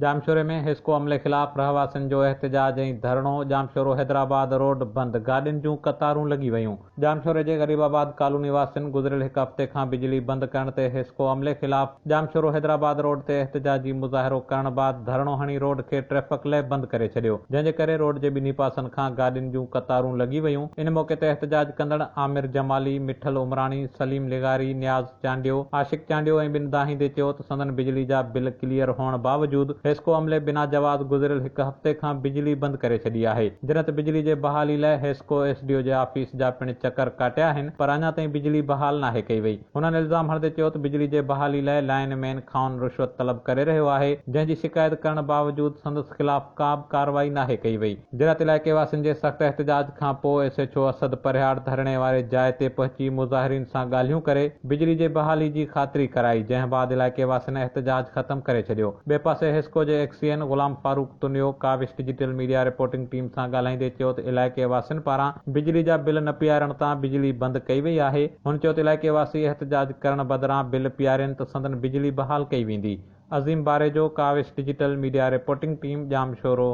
जामशोरे में हिस्को अमले खिलाफ रहवासियुनि जो एहतजाज ऐं धरणो। जामशोरो हैदराबाद रोड बंद, गाॾियुनि जूं कतारूं लॻी वयूं। जामशोरे जे गरीबाबाद कॉलोनी वासियुनि गुज़िरियल हिकु हफ़्ते खां बिजली बंदि करण ते हिस्को अमले खिलाफ जामशोरो हैदराबाद रोड ते एहतजाजी मुज़ाहिरो करण बाद धरणो हणी रोड खे ट्रैफ़िक लाइ बंदि करे छॾियो, जंहिंजे करे रोड जे ॿिन्ही पासनि खां गाॾियुनि जूं कतारूं लॻी वयूं। इन मौक़े ते एहतजाज कंदड़ आमिर जमाली, मिठल उमरानी, सलीम लिगारी, नियाज़ चांडियो, आशिक चांडियो ऐं बिन दाहिंदे चयो त संदन बिजली जा बिल क्लियर हुअण बावजूद हिस्को अमले बिना जवाब गुज़िरियल हिकु हफ़्ते खां बिजली बंदि करे छॾी आहे। जिन ते बिजली जे बहाली लाइ हिस्को SDO जे ऑफिस जा पिण चकर काटिया आहिनि, पर अञा ताईं बिजली बहाल नाहे कई वई। हुननि इल्ज़ाम हणंदे चयो त बिजली जे बहाली लाइ लाइनमैन खान रिश्वत तलब करे रहियो आहे, जंहिंजी शिकायत करण बावजूद संदसि खिलाफ का बि कार्रवाई नाहे कई वई। जिरत इलाइक़े वासियुनि जे सख़्त एहतजाज खां पोइ SHO असद परिहार धरणे वारे जाइ ते पहुची मुज़ाहिरीन सां ॻाल्हियूं करे बिजली जे बहाली जी ख़ातिरी कराई, जंहिं बाद इलाइक़े वासियुनि एहतजाज ख़त्म करे छॾियो। ॿिए पासे हिस्को जे XCN Ghulam Farooq Tunio Kawish digital media reporting team सां ॻाल्हाईंदे चयो त इलाइक़े वासियुनि पारां बिजली जा बिल न पियारण तां बिजली बंदि कई वई आहे। हुन चयो त इलाइक़े वासी एहतजाज करण बदिरां बिल पियारनि त संदन बिजली बहाल कई वेंदी। Azeem Barejo, Kawish digital media reporting team, Jamshoro.